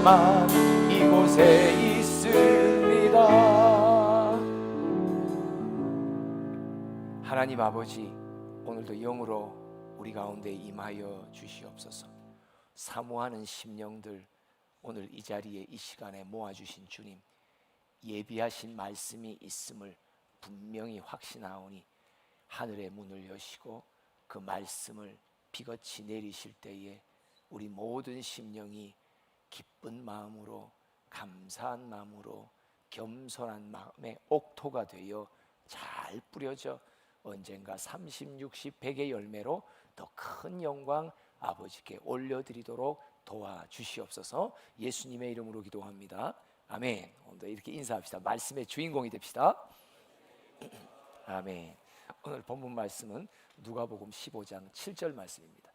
것만 이곳에 있습니다. 하나님 아버지, 오늘도 영으로 우리 가운데 임하여 주시옵소서. 사모하는 심령들, 오늘 이 자리에 이 시간에 모아주신 주님, 예비하신 말씀이 있음을 분명히 확신하오니 하늘의 문을 여시고 그 말씀을 비같이 내리실 때에 우리 모든 심령이 기쁜 마음으로, 감사한 마음으로, 겸손한 마음의 옥토가 되어 잘 뿌려져 언젠가 30, 60, 100의 열매로 더 큰 영광 아버지께 올려드리도록 도와주시옵소서. 예수님의 이름으로 기도합니다. 아멘. 오늘도 이렇게 인사합시다. 말씀의 주인공이 됩시다. 아멘. 오늘 본문 말씀은 누가복음 15장 7절 말씀입니다.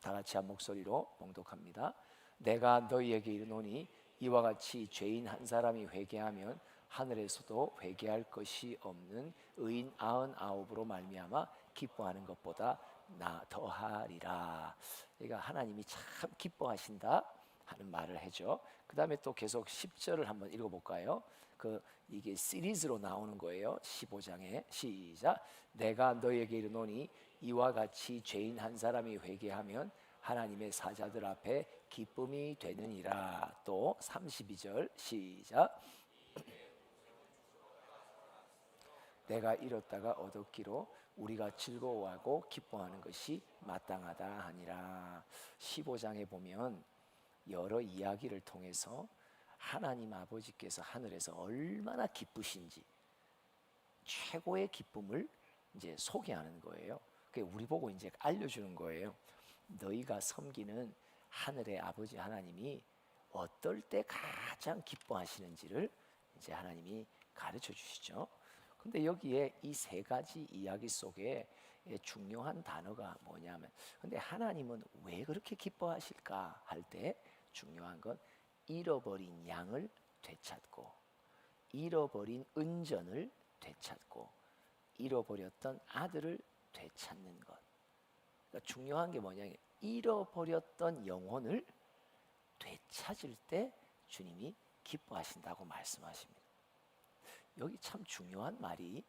다 같이 한 목소리로 봉독합니다. 내가 너희에게 이르노니 이와 같이 죄인 한 사람이 회개하면 하늘에서도 회개할 것이 없는 의인 99으로 말미암아 기뻐하는 것보다 나 더하리라. 그러니까 하나님이 참 기뻐하신다 하는 말을 해줘. 그 다음에 또 계속 10절을 한번 읽어볼까요? 이게 시리즈로 나오는 거예요. 15장에 시작. 내가 너희에게 이르노니 이와 같이 죄인 한 사람이 회개하면 하나님의 사자들 앞에 기쁨이 되느니라. 또 32절 시작. 내가 잃었다가 얻었기로 우리가 즐거워하고 기뻐하는 것이 마땅하다 하니라. 15장에 보면 여러 이야기를 통해서 하나님 아버지께서 하늘에서 얼마나 기쁘신지 최고의 기쁨을 이제 소개하는 거예요. 그게 우리 보고 이제 알려주는 거예요. 너희가 섬기는 하늘의 아버지 하나님이 어떨 때 가장 기뻐하시는지를 이제 하나님이 가르쳐 주시죠. 근데 여기에 이 세 가지 이야기 속에 중요한 단어가 뭐냐면, 근데 하나님은 왜 그렇게 기뻐하실까 할 때 중요한 건 잃어버린 양을 되찾고, 잃어버린 은전을 되찾고, 잃어버렸던 아들을 되찾는 것. 그러니까 중요한 게 뭐냐면 잃어버렸던 영혼을 되찾을 때 주님이 기뻐하신다고 말씀하십니다. 여기 참 중요한 말이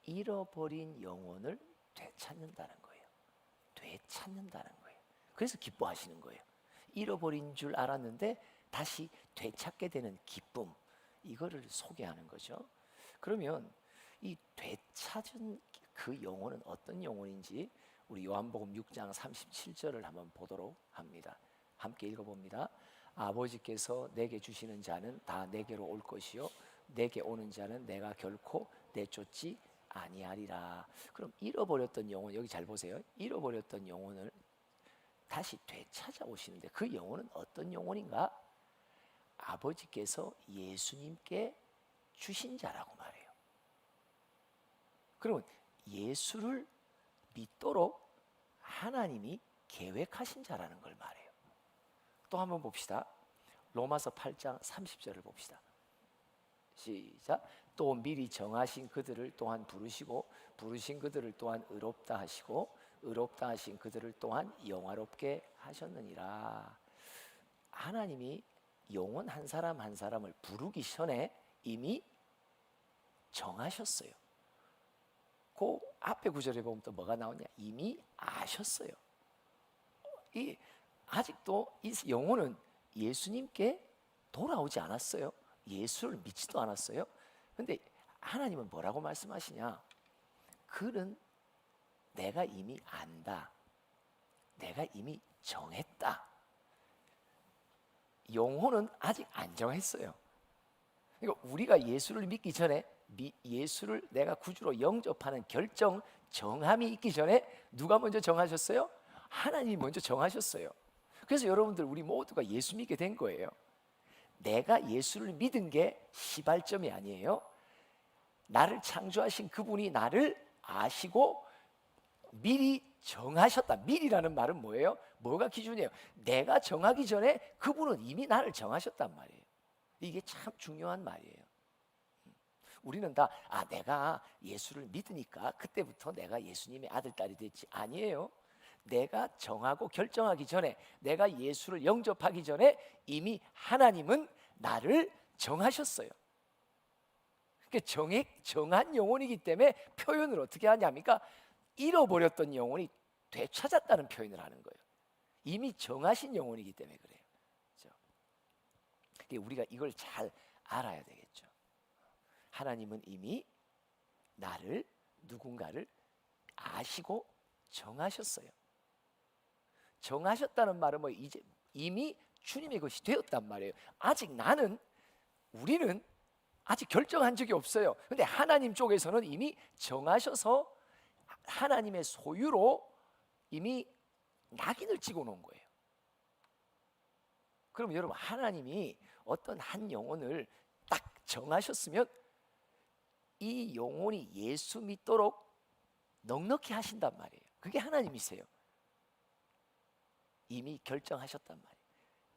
잃어버린 영혼을 되찾는다는 거예요. 되찾는다는 거예요. 그래서 기뻐하시는 거예요. 잃어버린 줄 알았는데 다시 되찾게 되는 기쁨, 이거를 소개하는 거죠. 그러면 이 되찾은 그 영혼은 어떤 영혼인지 우리 요한복음 6장 37절을 한번 보도록 합니다. 함께 읽어봅니다. 아버지께서 내게 주시는 자는 다 내게로 올 것이요 내게 오는 자는 내가 결코 내쫓지 아니하리라. 그럼 잃어버렸던 영혼, 여기 잘 보세요. 잃어버렸던 영혼을 다시 되찾아 오시는데 그 영혼은 어떤 영혼인가? 아버지께서 예수님께 주신 자라고 말해요. 그러면 예수를 믿도록 하나님이 계획하신 자라는 걸 말해요. 또 한번 봅시다. 로마서 8장 30절을 봅시다. 시작. 또 미리 정하신 그들을 또한 부르시고 부르신 그들을 또한 의롭다 하시고 의롭다 하신 그들을 또한 영화롭게 하셨느니라. 하나님이 영혼 한 사람 한 사람을 부르기 전에 이미 정하셨어요. 그 앞에 구절에 보면 또 뭐가 나오냐? 이미 아셨어요. 아직도 이 영혼은 예수님께 돌아오지 않았어요. 예수를 믿지도 않았어요. 그런데 하나님은 뭐라고 말씀하시냐? 그는 내가 이미 안다. 내가 이미 정했다. 영혼은 아직 안 정했어요. 그러니까 우리가 예수를 믿기 전에 예수를 내가 구주로 영접하는 결정, 정함이 있기 전에 누가 먼저 정하셨어요? 하나님이 먼저 정하셨어요. 그래서 여러분들 우리 모두가 예수 믿게 된 거예요. 내가 예수를 믿은 게 시발점이 아니에요. 나를 창조하신 그분이 나를 아시고 미리 정하셨다. 미리라는 말은 뭐예요? 뭐가 기준이에요? 내가 정하기 전에 그분은 이미 나를 정하셨단 말이에요. 이게 참 중요한 말이에요. 우리는 다 내가 예수를 믿으니까 그때부터 내가 예수님의 아들, 딸이 됐지. 아니에요. 내가 정하고 결정하기 전에, 내가 예수를 영접하기 전에 이미 하나님은 나를 정하셨어요. 그러니까 정한 영혼이기 때문에 표현을 어떻게 하냐니까 잃어버렸던 영혼이 되찾았다는 표현을 하는 거예요. 이미 정하신 영혼이기 때문에 그래요. 그렇죠? 그러니까 우리가 이걸 잘 알아야 되겠죠. 하나님은 이미 누군가를 아시고 정하셨어요. 정하셨다는 말은 뭐 이제 이미 주님의 것이 되었단 말이에요. 아직 우리는 아직 결정한 적이 없어요. 근데 하나님 쪽에서는 이미 정하셔서 하나님의 소유로 이미 낙인을 찍어 놓은 거예요. 그럼 여러분, 하나님이 어떤 한 영혼을 딱 정하셨으면 이 영혼이 예수 믿도록 넉넉히 하신단 말이에요. 그게 하나님이세요. 이미 결정하셨단 말이에요.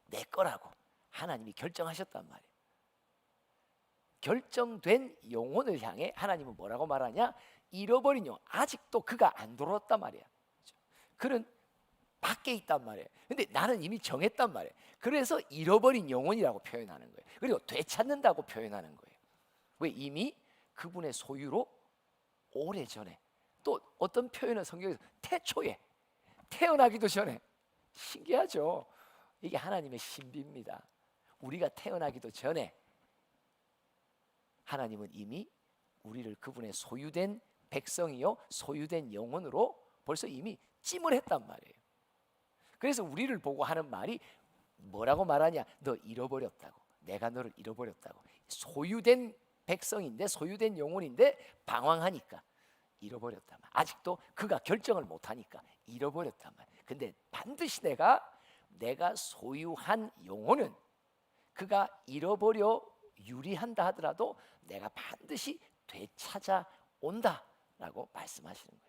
내 거라고 하나님이 결정하셨단 말이에요. 결정된 영혼을 향해 하나님은 뭐라고 말하냐? 잃어버린 영혼, 아직도 그가 안 돌아왔단 말이야. 그는 밖에 있단 말이에요. 근데 나는 이미 정했단 말이에요. 그래서 잃어버린 영혼이라고 표현하는 거예요. 그리고 되찾는다고 표현하는 거예요. 왜? 이미 그분의 소유로 오래전에, 또 어떤 표현은 성경에서 태초에, 태어나기도 전에. 신기하죠? 이게 하나님의 신비입니다. 우리가 태어나기도 전에 하나님은 이미 우리를 그분의 소유된 백성이요 소유된 영혼으로 벌써 이미 찜을 했단 말이에요. 그래서 우리를 보고 하는 말이 뭐라고 말하냐? 너 잃어버렸다고. 내가 너를 잃어버렸다고. 소유된 백성인데, 소유된 영혼인데 방황하니까 잃어버렸단 말이에요. 아직도 그가 결정을 못하니까 잃어버렸단 말이에요. 근데 반드시 내가 소유한 영혼은 그가 잃어버려 유리한다 하더라도 내가 반드시 되찾아온다라고 말씀하시는 거예요.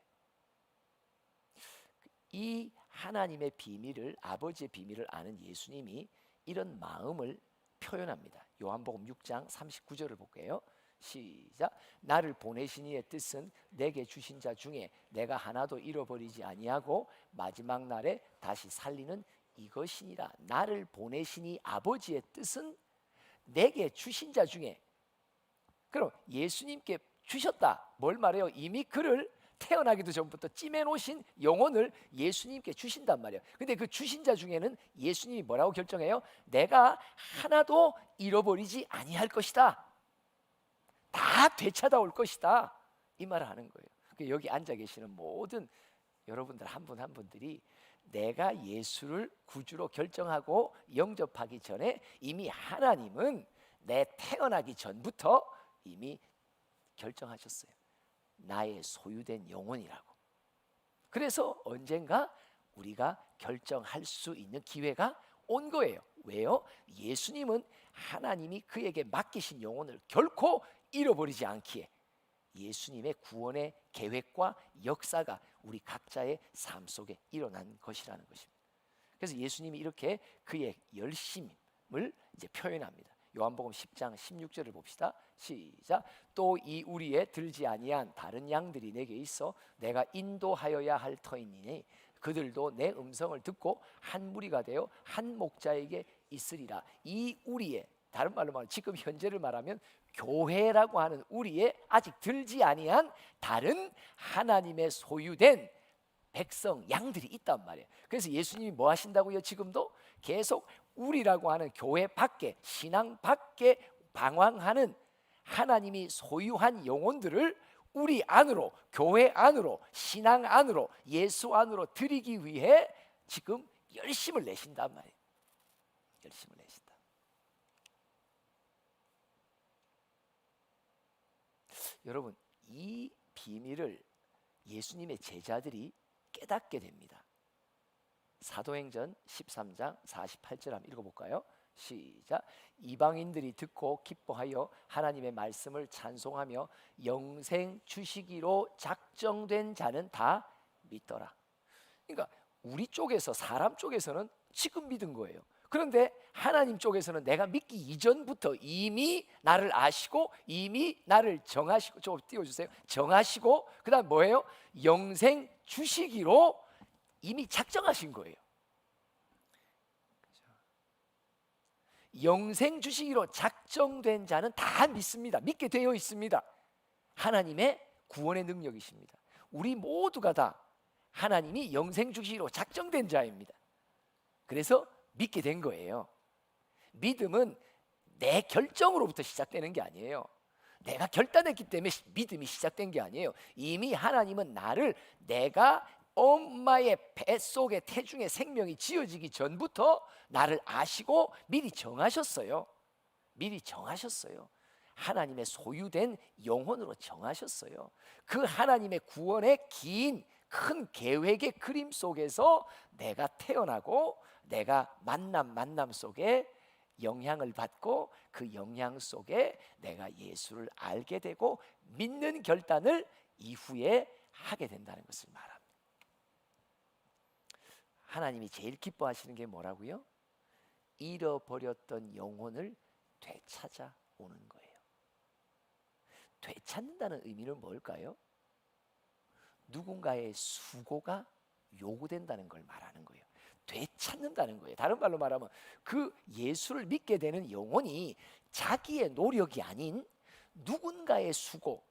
이 하나님의 비밀을, 아버지의 비밀을 아는 예수님이 이런 마음을 표현합니다. 요한복음 6장 39절을 볼게요. 시작. 나를 보내신 이의 뜻은 내게 주신 자 중에 내가 하나도 잃어버리지 아니하고 마지막 날에 다시 살리는 이것이니라. 나를 보내신 이 아버지의 뜻은 내게 주신 자 중에, 그럼 예수님께 주셨다. 뭘 말해요? 이미 그를 태어나기도 전부터 찜해 놓으신 영혼을 예수님께 주신단 말이에요. 근데 그 주신 자 중에는 예수님이 뭐라고 결정해요? 내가 하나도 잃어버리지 아니할 것이다. 다 되찾아올 것이다. 이 말을 하는 거예요. 여기 앉아 계시는 모든 여러분들 한 분 한 분들이 내가 예수를 구주로 결정하고 영접하기 전에 이미 하나님은 내 태어나기 전부터 이미 결정하셨어요. 나의 소유된 영혼이라고. 그래서 언젠가 우리가 결정할 수 있는 기회가 온 거예요. 왜요? 예수님은 하나님이 그에게 맡기신 영혼을 결코 잃어버리지 않기에 예수님의 구원의 계획과 역사가 우리 각자의 삶 속에 일어난 것이라는 것입니다. 그래서 예수님이 이렇게 그의 열심을 이제 표현합니다. 요한복음 10장 16절을 봅시다. 시작. 또 이 우리에 들지 아니한 다른 양들이 내게 있어 내가 인도하여야 할 터이니 그들도 내 음성을 듣고 한 무리가 되어 한 목자에게 있으리라. 이 우리에, 다른 말로 말하면 지금 현재를 말하면 교회라고 하는 우리의 아직 들지 아니한 다른 하나님의 소유된 백성, 양들이 있단 말이에요. 그래서 예수님이 뭐 하신다고요? 지금도 계속 우리라고 하는 교회 밖에, 신앙 밖에 방황하는 하나님이 소유한 영혼들을 우리 안으로, 교회 안으로, 신앙 안으로, 예수 안으로 들이기 위해 지금 열심을 내신단 말이에요. 열심을 내신다. 여러분, 이 비밀을 예수님의 제자들이 깨닫게 됩니다. 사도행전 13장 48절 한번 읽어볼까요? 시작. 이방인들이 듣고 기뻐하여 하나님의 말씀을 찬송하며 영생 주시기로 작정된 자는 다 믿더라. 그러니까 우리 쪽에서, 사람 쪽에서는 지금 믿은 거예요. 그런데 하나님 쪽에서는 내가 믿기 이전부터 이미 나를 아시고 이미 나를 정하시고, 좀 띄워주세요. 정하시고 그 다음 뭐예요? 영생 주시기로 이미 작정하신 거예요. 영생 주시기로 작정된 자는 다 믿습니다. 믿게 되어 있습니다. 하나님의 구원의 능력이십니다. 우리 모두가 다 하나님이 영생 주시기로 작정된 자입니다. 그래서 믿게 된 거예요. 믿음은 내 결정으로부터 시작되는 게 아니에요. 내가 결단했기 때문에 믿음이 시작된 게 아니에요. 이미 하나님은 나를 내가 엄마의 뱃속에 태중에 생명이 지어지기 전부터 나를 아시고 미리 정하셨어요. 미리 정하셨어요. 하나님의 소유된 영혼으로 정하셨어요. 그 하나님의 구원의 긴 큰 계획의 그림 속에서 내가 태어나고 내가 만남 속에 영향을 받고 그 영향 속에 내가 예수를 알게 되고 믿는 결단을 이후에 하게 된다는 것을 말합니다. 하나님이 제일 기뻐하시는 게 뭐라고요? 잃어버렸던 영혼을 되찾아 오는 거예요. 되찾는다는 의미는 뭘까요? 누군가의 수고가 요구된다는 걸 말하는 거예요. 되찾는다는 거예요. 다른 말로 말하면 그 예수를 믿게 되는 영혼이 자기의 노력이 아닌 누군가의 수고,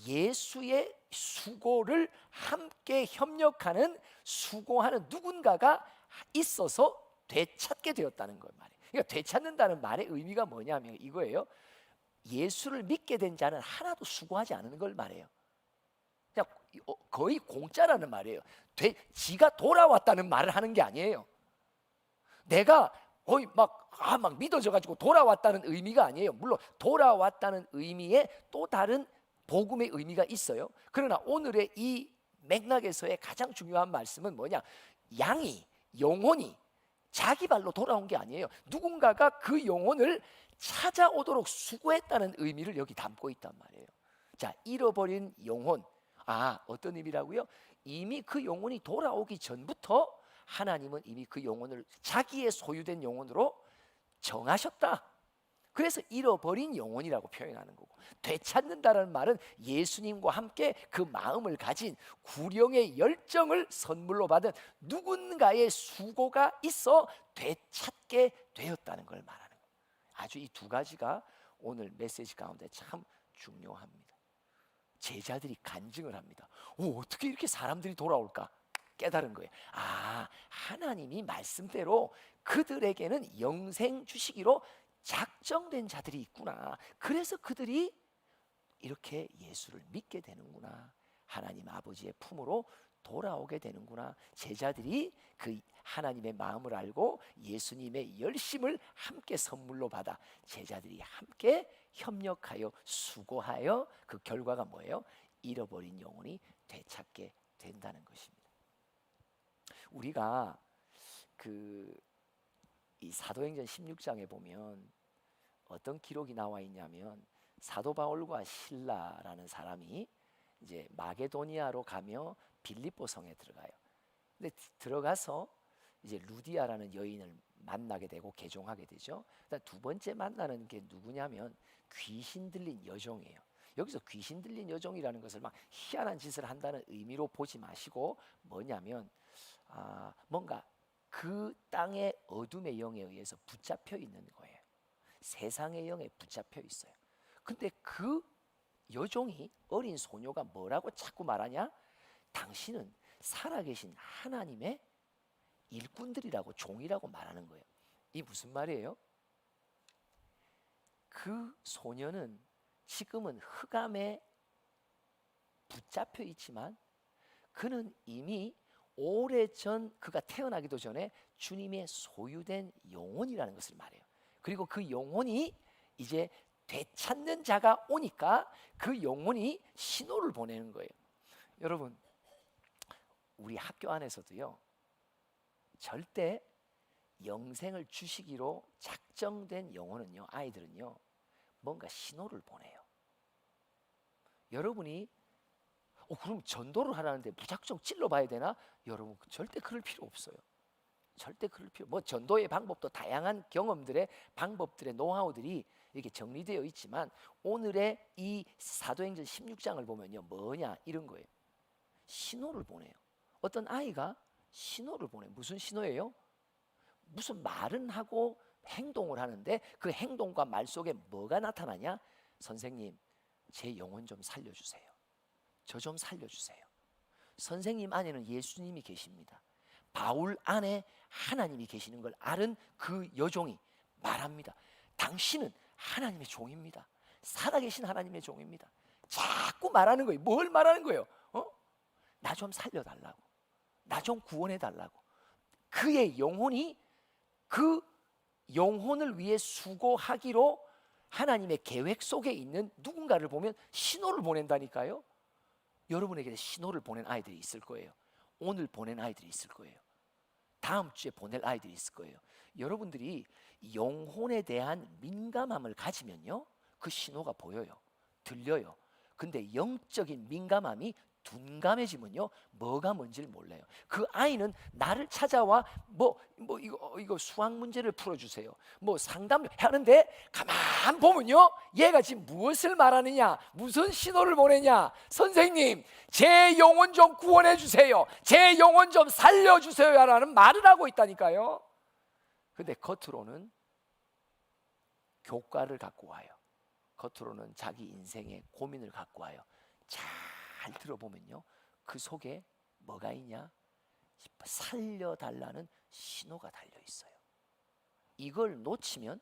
예수의 수고를 함께 협력하는 수고하는 누군가가 있어서 되찾게 되었다는 걸 말이에요. 그러니까 되찾는다는 말의 의미가 뭐냐면 이거예요. 예수를 믿게 된 자는 하나도 수고하지 않는 걸 말해요. 그냥 거의 공짜라는 말이에요. 지가 돌아왔다는 말을 하는 게 아니에요. 내가 거의 막 믿어져 가지고 돌아왔다는 의미가 아니에요. 물론 돌아왔다는 의미에 또 다른 복음의 의미가 있어요. 그러나 오늘의 이 맥락에서의 가장 중요한 말씀은 뭐냐? 영혼이 자기 발로 돌아온 게 아니에요. 누군가가 그 영혼을 찾아오도록 수고했다는 의미를 여기 담고 있단 말이에요. 자, 잃어버린 영혼. 어떤 의미라고요? 이미 그 영혼이 돌아오기 전부터 하나님은 이미 그 영혼을 자기의 소유된 영혼으로 정하셨다. 그래서 잃어버린 영혼이라고 표현하는 거고, 되찾는다는 말은 예수님과 함께 그 마음을 가진 구령의 열정을 선물로 받은 누군가의 수고가 있어 되찾게 되었다는 걸 말하는 거예요. 아주 이 두 가지가 오늘 메시지 가운데 참 중요합니다. 제자들이 간증을 합니다. 어떻게 이렇게 사람들이 돌아올까? 깨달은 거예요. 하나님이 말씀대로 그들에게는 영생 주시기로 작정된 자들이 있구나. 그래서 그들이 이렇게 예수를 믿게 되는구나. 하나님 아버지의 품으로 돌아오게 되는구나. 제자들이 그 하나님의 마음을 알고 예수님의 열심을 함께 선물로 받아 제자들이 함께 협력하여 수고하여 그 결과가 뭐예요? 잃어버린 영혼이 되찾게 된다는 것입니다. 우리가 이 사도행전 16장에 보면 어떤 기록이 나와 있냐면 사도 바울과 실라라는 사람이 이제 마게도니아로 가며 빌립보 성에 들어가요. 근데 들어가서 이제 루디아라는 여인을 만나게 되고 개종하게 되죠. 두 번째 만나는 게 누구냐면 귀신 들린 여종이에요. 여기서 귀신 들린 여종이라는 것을 막 희한한 짓을 한다는 의미로 보지 마시고 뭐냐면 뭔가 그 땅의 어둠의 영에 의해서 붙잡혀 있는 거예요. 세상의 영에 붙잡혀 있어요. 근데 그 여종이 어린 소녀가 뭐라고 자꾸 말하냐? 당신은 살아계신 하나님의 일꾼들이라고 종이라고 말하는 거예요. 이 무슨 말이에요? 그 소녀는 지금은 흑암에 붙잡혀 있지만 그는 이미 오래전 그가 태어나기도 전에 주님의 소유된 영혼이라는 것을 말해요. 그리고 그 영혼이 이제 되찾는 자가 오니까 그 영혼이 신호를 보내는 거예요. 여러분, 우리 학교 안에서도요, 절대 영생을 주시기로 작정된 영혼은요, 아이들은요, 뭔가 신호를 보내요. 여러분이 그럼 전도를 하라는데 무작정 찔러봐야 되나? 여러분, 절대 그럴 필요 없어요. 절대 그럴 필요. 전도의 방법도 다양한 경험들의 방법들의 노하우들이 이렇게 정리되어 있지만 오늘의 이 사도행전 16장을 보면요, 뭐냐 이런 거예요. 신호를 보내요. 어떤 아이가 신호를 보내. 무슨 신호예요? 무슨 말은 하고 행동을 하는데 그 행동과 말 속에 뭐가 나타나냐? 선생님, 제 영혼 좀 살려주세요. 저 좀 살려주세요. 선생님 안에는 예수님이 계십니다. 바울 안에 하나님이 계시는 걸 아는 그 여종이 말합니다. 당신은 하나님의 종입니다. 살아계신 하나님의 종입니다. 자꾸 말하는 거예요. 뭘 말하는 거예요? 나 좀 살려달라고, 나 좀 구원해달라고. 그의 영혼이 그 영혼을 위해 수고하기로 하나님의 계획 속에 있는 누군가를 보면 신호를 보낸다니까요. 여러분에게 신호를 보낸 아이들이 있을 거예요. 오늘 보낸 아이들이 있을 거예요. 다음 주에 보낼 아이들이 있을 거예요. 여러분들이 영혼에 대한 민감함을 가지면요, 그 신호가 보여요, 들려요. 근데 영적인 민감함이 둔감해지면요, 뭐가 뭔지를 몰라요. 그 아이는 나를 찾아와 이거 수학 문제를 풀어주세요, 뭐 상담하는데 가만 보면요, 얘가 지금 무엇을 말하느냐, 무슨 신호를 보내냐. 선생님, 제 영혼 좀 구원해 주세요, 제 영혼 좀 살려주세요 라는 말을 하고 있다니까요. 근데 겉으로는 교과를 갖고 와요. 겉으로는 자기 인생의 고민을 갖고 와요. 잘 들어보면요, 그 속에 뭐가 있냐? 살려달라는 신호가 달려 있어요. 이걸 놓치면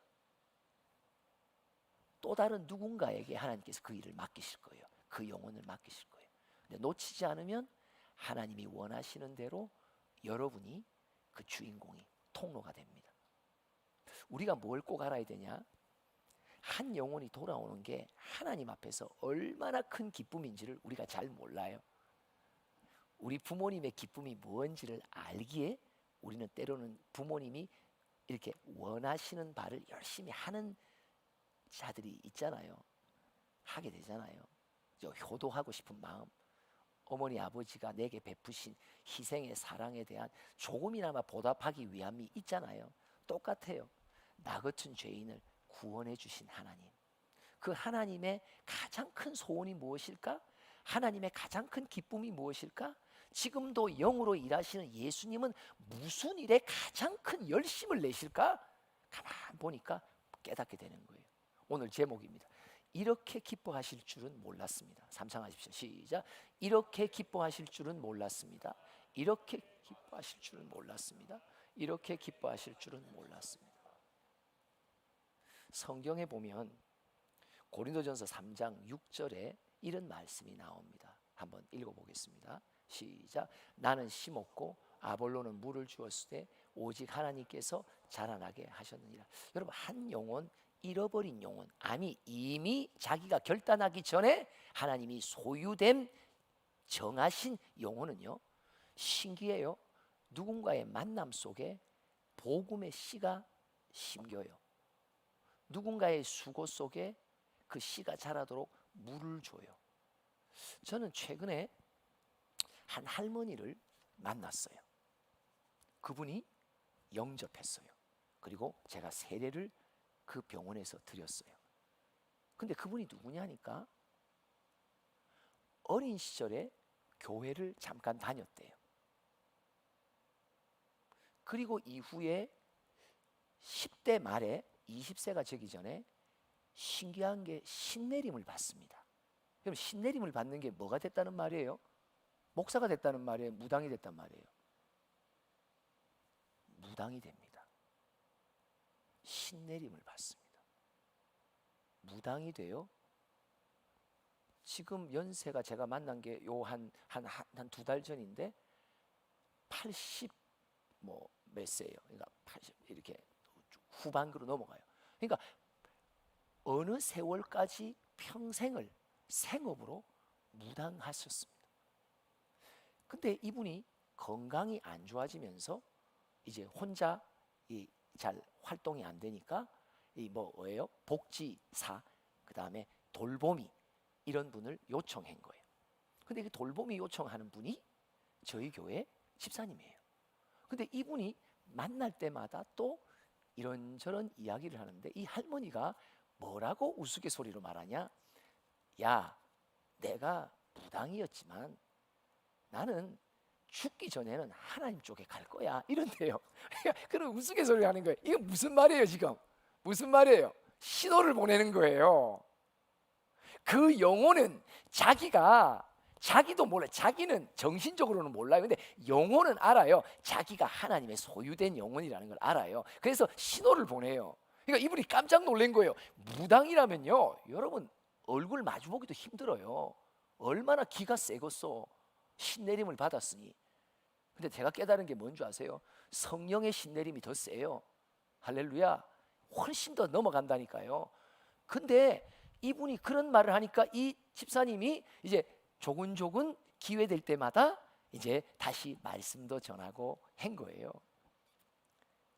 또 다른 누군가에게 하나님께서 그 일을 맡기실 거예요. 그 영혼을 맡기실 거예요. 근데 놓치지 않으면 하나님이 원하시는 대로 여러분이 그 주인공이 통로가 됩니다. 우리가 뭘 꼭 알아야 되냐? 한 영혼이 돌아오는 게 하나님 앞에서 얼마나 큰 기쁨인지를 우리가 잘 몰라요. 우리 부모님의 기쁨이 뭔지를 알기에 우리는 때로는 부모님이 이렇게 원하시는 바를 열심히 하는 자들이 있잖아요. 하게 되잖아요. 효도하고 싶은 마음, 어머니 아버지가 내게 베푸신 희생의 사랑에 대한 조금이나마 보답하기 위함이 있잖아요. 똑같아요. 나 같은 죄인을 구원해 주신 하나님, 그 하나님의 가장 큰 소원이 무엇일까? 하나님의 가장 큰 기쁨이 무엇일까? 지금도 영으로 일하시는 예수님은 무슨 일에 가장 큰 열심을 내실까? 가만 보니까 깨닫게 되는 거예요. 오늘 제목입니다. 이렇게 기뻐하실 줄은 몰랐습니다. 삼창하십시오. 시작. 이렇게 기뻐하실 줄은 몰랐습니다. 이렇게 기뻐하실 줄은 몰랐습니다. 이렇게 기뻐하실 줄은 몰랐습니다. 성경에 보면 고린도전서 3장 6절에 이런 말씀이 나옵니다. 한번 읽어보겠습니다. 시작. 나는 심었고 아볼로는 물을 주었으되 오직 하나님께서 자라나게 하셨느니라. 여러분, 한 영혼, 잃어버린 영혼, 아니 이미 자기가 결단하기 전에 하나님이 소유됨 정하신 영혼은요, 신기해요. 누군가의 만남 속에 복음의 씨가 심겨요. 누군가의 수고 속에 그 씨가 자라도록 물을 줘요. 저는 최근에 한 할머니를 만났어요. 그분이 영접했어요. 그리고 제가 세례를 그 병원에서 드렸어요. 근데 그분이 누구냐니까 어린 시절에 교회를 잠깐 다녔대요. 그리고 이후에 10대 말에 20세가 되기 전에 신기한 게 신내림을 받습니다. 그럼 신내림을 받는 게 뭐가 됐다는 말이에요? 목사가 됐다는 말이에요? 무당이 됐단 말이에요? 무당이 됩니다. 신내림을 받습니다. 무당이 돼요. 지금 연세가 제가 만난 게 요 한 두 달 전인데 80 뭐 몇 세예요. 그러니까 80 이렇게 후반기로 넘어가요. 그러니까 어느 세월까지 평생을 생업으로 무당하셨습니다. 근데 이분이 건강이 안 좋아지면서 이제 혼자 잘 활동이 안 되니까 뭐예요? 복지사, 그 다음에 돌보미 이런 분을 요청한 거예요. 근데 그 돌보미 요청하는 분이 저희 교회 집사님이에요. 근데 이분이 만날 때마다 또 이런저런 이야기를 하는데 이 할머니가 뭐라고 우스갯소리로 말하냐? 야, 내가 무당이었지만 나는 죽기 전에는 하나님 쪽에 갈 거야 이런데요. 그런 우스갯소리 하는 거예요. 이게 무슨 말이에요 지금? 무슨 말이에요? 신호를 보내는 거예요. 그 영혼은 자기도 몰라. 자기는 정신적으로는 몰라요. 근데 영혼은 알아요. 자기가 하나님의 소유된 영혼이라는 걸 알아요. 그래서 신호를 보내요. 그러니까 이분이 깜짝 놀란 거예요. 무당이라면요, 여러분 얼굴 마주보기도 힘들어요. 얼마나 기가 세겠어. 신내림을 받았으니. 근데 제가 깨달은 게 뭔 줄 아세요? 성령의 신내림이 더 세요. 할렐루야. 훨씬 더 넘어간다니까요. 근데 이분이 그런 말을 하니까 이 집사님이 이제 조근조근 기회 될 때마다 이제 다시 말씀도 전하고 한 거예요.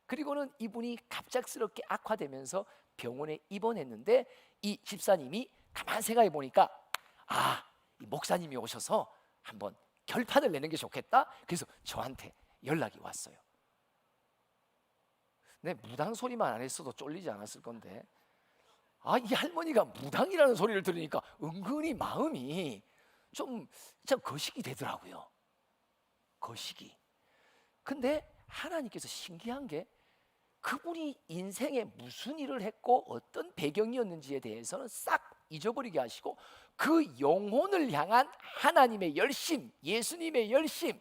그리고는 이분이 갑작스럽게 악화되면서 병원에 입원했는데 이 집사님이 가만 생각해 보니까 이 목사님이 오셔서 한번 결판을 내는 게 좋겠다. 그래서 저한테 연락이 왔어요. 내 무당 소리만 안 했어도 쫄리지 않았을 건데, 이 할머니가 무당이라는 소리를 들으니까 은근히 마음이 좀 거식이 되더라고요. 거식이. 근데 하나님께서 신기한 게, 그분이 인생에 무슨 일을 했고 어떤 배경이었는지에 대해서는 싹 잊어버리게 하시고, 그 영혼을 향한 하나님의 열심, 예수님의 열심,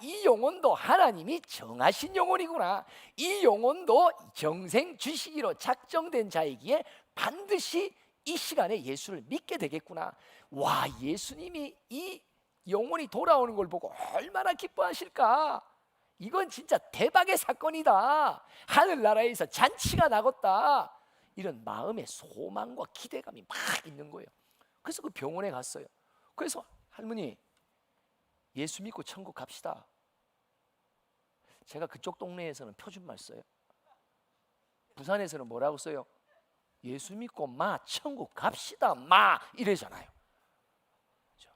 이 영혼도 하나님이 정하신 영혼이구나. 이 영혼도 영생 주시기로 작정된 자이기에 반드시 이 시간에 예수를 믿게 되겠구나. 예수님이 이 영혼이 돌아오는 걸 보고 얼마나 기뻐하실까. 이건 진짜 대박의 사건이다. 하늘나라에서 잔치가 나겠다. 이런 마음의 소망과 기대감이 막 있는 거예요. 그래서 그 병원에 갔어요. 그래서 할머니, 예수 믿고 천국 갑시다. 제가 그쪽 동네에서는 표준말 써요. 부산에서는 뭐라고 써요? 예수 믿고 천국 갑시다 이래잖아요. 그렇죠?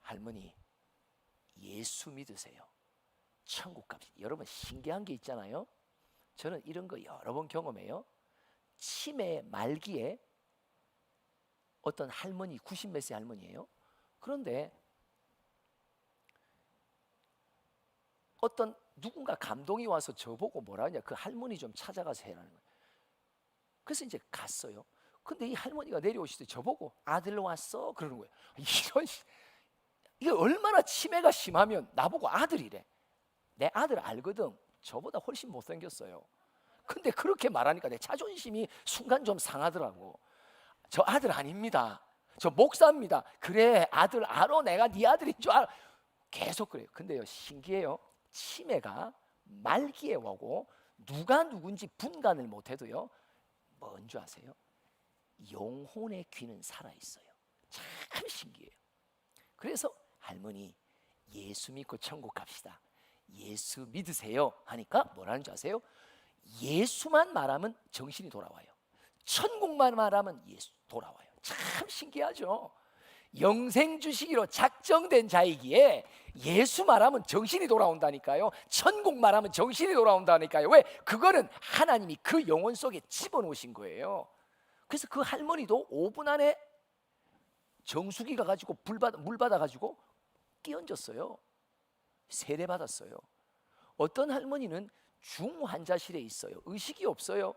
할머니, 예수 믿으세요. 천국 갑시다. 여러분, 신기한 게 있잖아요. 저는 이런 거 여러 번 경험해요. 치매 말기에 어떤 할머니, 90몇 세 할머니예요. 그런데 어떤 누군가 감동이 와서 저보고 뭐라 하냐, 그 할머니 좀 찾아가서 해라는 거예요. 그래서 이제 갔어요. 근데 이 할머니가 내려오실 때 저보고 아들 왔어? 그러는 거예요. 이게 얼마나 치매가 심하면 나보고 아들이래. 내 아들 알거든. 저보다 훨씬 못생겼어요. 근데 그렇게 말하니까 내 자존심이 순간 좀 상하더라고. 저 아들 아닙니다. 저 목사입니다. 그래, 아들 알아. 내가 네 아들인 줄 알아. 계속 그래요. 근데요, 신기해요. 치매가 말기에 오고 누가 누군지 분간을 못해도요, 뭔 줄 아세요? 영혼의 귀는 살아있어요. 참 신기해요. 그래서 할머니, 예수 믿고 천국 갑시다. 예수 믿으세요 하니까 뭐라는 줄 아세요? 예수만 말하면 정신이 돌아와요. 천국만 말하면 예수 돌아와요. 참 신기하죠. 영생 주시기로 작정된 자이기에 예수 말하면 정신이 돌아온다니까요. 천국 말하면 정신이 돌아온다니까요. 왜? 그거는 하나님이 그 영혼 속에 집어넣으신 거예요. 그래서 그 할머니도 5분 안에 정수기 가가지고 물 받아가지고 끼얹었어요. 세례 받았어요. 어떤 할머니는 중환자실에 있어요. 의식이 없어요.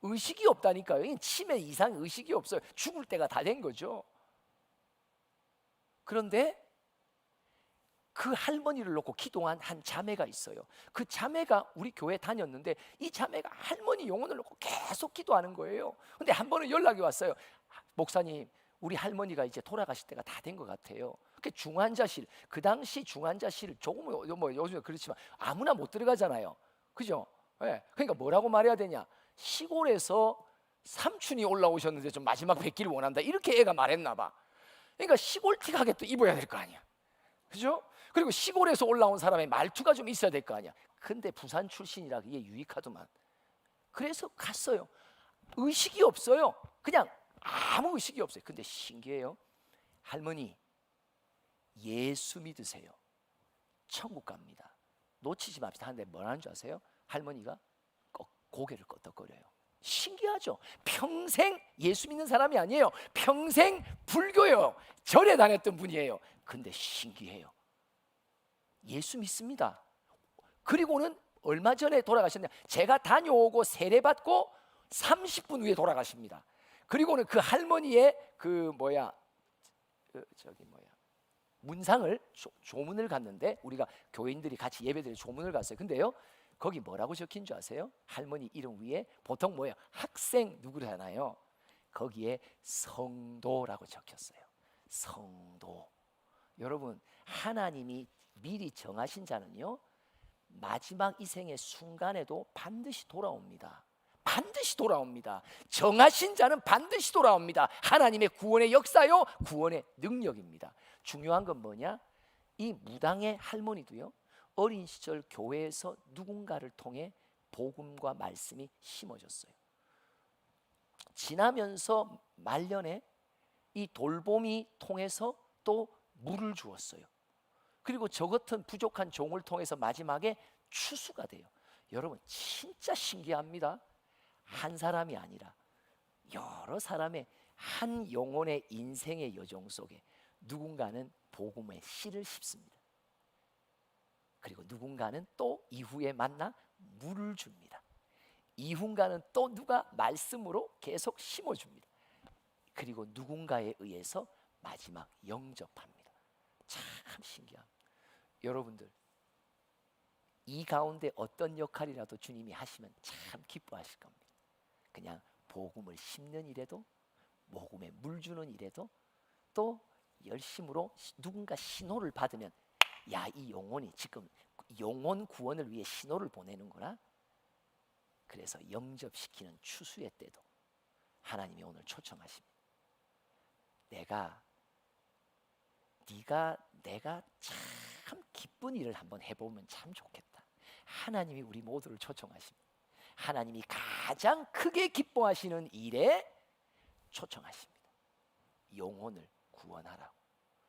의식이 없다니까요. 치매 이상 의식이 없어요. 죽을 때가 다 된 거죠. 그런데 그 할머니를 놓고 기도한 한 자매가 있어요. 그 자매가 우리 교회 다녔는데 이 자매가 할머니 영혼을 놓고 계속 기도하는 거예요. 근데 한 번은 연락이 왔어요. 목사님, 우리 할머니가 이제 돌아가실 때가 다 된 것 같아요. 중환자실, 그 당시 중환자실 조금 뭐 요즘에 그렇지만 아무나 못 들어가잖아요. 그죠? 네. 그러니까 뭐라고 말해야 되냐? 시골에서 삼촌이 올라오셨는데 좀 마지막 뵙기를 원한다, 이렇게 애가 말했나 봐. 그러니까 시골티 가게 또 입어야 될 거 아니야. 그죠? 그리고 시골에서 올라온 사람의 말투가 좀 있어야 될 거 아니야. 근데 부산 출신이라 이게 유익하더만. 그래서 갔어요. 의식이 없어요. 그냥 아무 의식이 없어요. 근데 신기해요. 할머니, 예수 믿으세요. 천국 갑니다. 놓치지 맙시다 하는데 뭐라는 줄 아세요? 할머니가 고개를 끄덕거려요. 신기하죠? 평생 예수 믿는 사람이 아니에요. 평생 불교요, 절에 다녔던 분이에요. 근데 신기해요. 예수 믿습니다. 그리고는 얼마 전에 돌아가셨냐? 제가 다녀오고 세례받고 30분 후에 돌아가십니다. 그리고는 그 할머니의 문상을 조문을 갔는데, 우리가 교인들이 같이 예배드려 조문을 갔어요. 근데요, 거기 뭐라고 적힌 줄 아세요? 할머니 이름 위에 보통 학생 누구잖아요. 거기에 성도라고 적혔어요. 성도. 여러분, 하나님이 미리 정하신 자는요, 마지막 이 생의 순간에도 반드시 돌아옵니다. 반드시 돌아옵니다. 정하신 자는 반드시 돌아옵니다. 하나님의 구원의 역사요, 구원의 능력입니다. 중요한 건 뭐냐? 이 무당의 할머니도요, 어린 시절 교회에서 누군가를 통해 복음과 말씀이 심어졌어요. 지나면서 말년에 이 돌봄이 통해서 또 물을 주었어요. 그리고 저 같은 부족한 종을 통해서 마지막에 추수가 돼요. 여러분, 진짜 신기합니다. 한 사람이 아니라 여러 사람의 한 영혼의 인생의 여정 속에 누군가는 복음의 씨를 심습니다. 그리고 누군가는 또 이후에 만나 물을 줍니다. 이후가는 또 누가 말씀으로 계속 심어줍니다. 그리고 누군가에 의해서 마지막 영접합니다. 참 신기합니다. 여러분들, 이 가운데 어떤 역할이라도 주님이 하시면 참 기뻐하실 겁니다. 그냥 복음을 심는 일에도, 복음에 물 주는 일에도, 또 열심으로 누군가 신호를 받으면, 야, 이 영혼이 지금 영혼 구원을 위해 신호를 보내는구나. 그래서 영접시키는 추수의 때도 하나님이 오늘 초청하십니다. 내가 참 기쁜 일을 한번 해보면 참 좋겠다. 하나님이 우리 모두를 초청하십니다. 하나님이 가장 크게 기뻐하시는 일에 초청하십니다. 영혼을 구원하라고.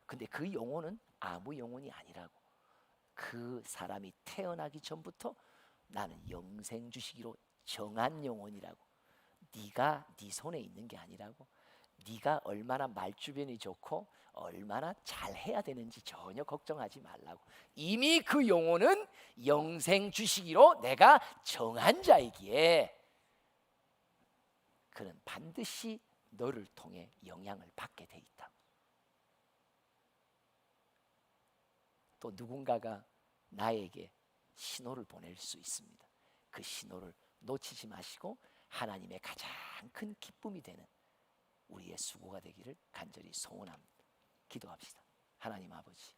근데 그 영혼은 아무 영혼이 아니라고. 그 사람이 태어나기 전부터 나는 영생 주시기로 정한 영혼이라고. 네가 네 손에 있는 게 아니라고. 네가 얼마나 말주변이 좋고 얼마나 잘해야 되는지 전혀 걱정하지 말라고. 이미 그 영혼은 영생 주시기로 내가 정한 자이기에 그는 반드시 너를 통해 영향을 받게 돼 있다. 또 누군가가 나에게 신호를 보낼 수 있습니다. 그 신호를 놓치지 마시고 하나님의 가장 큰 기쁨이 되는 우리의 수고가 되기를 간절히 소원합니다. 기도합시다. 하나님 아버지,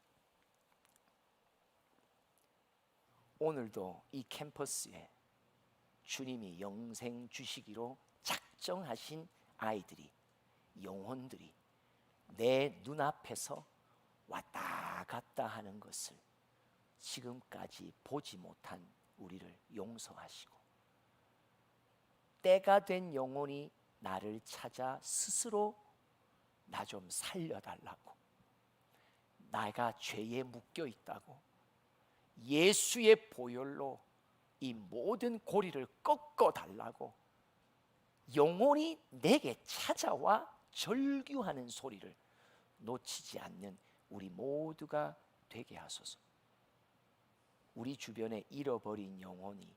오늘도 이 캠퍼스에 주님이 영생 주시기로 작정하신 아이들이, 영혼들이 내 눈앞에서 왔다 갔다 하는 것을 지금까지 보지 못한 우리를 용서하시고, 때가 된 영혼이 나를 찾아 스스로 나 좀 살려달라고, 내가 죄에 묶여 있다고 예수의 보혈로 이 모든 고리를 꺾어달라고 영혼이 내게 찾아와 절규하는 소리를 놓치지 않는 우리 모두가 되게 하소서. 우리 주변에 잃어버린 영혼이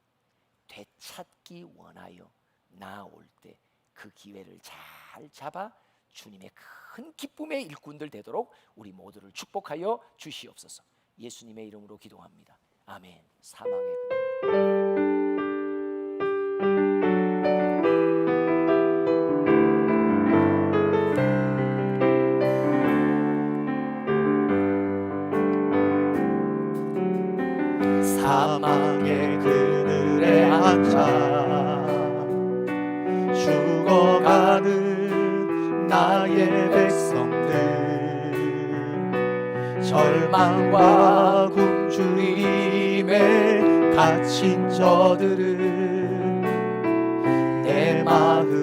되찾기 원하여 나아올 때 그 기회를 잘 잡아 주님의 큰 기쁨의 일꾼들 되도록 우리 모두를 축복하여 주시옵소서. 예수님의 이름으로 기도합니다. 아멘. 사망의 사망의 그늘에 앉아 죽어가는 나의 백성들, 절망과 굶주림에 갇힌 저들은 내 마음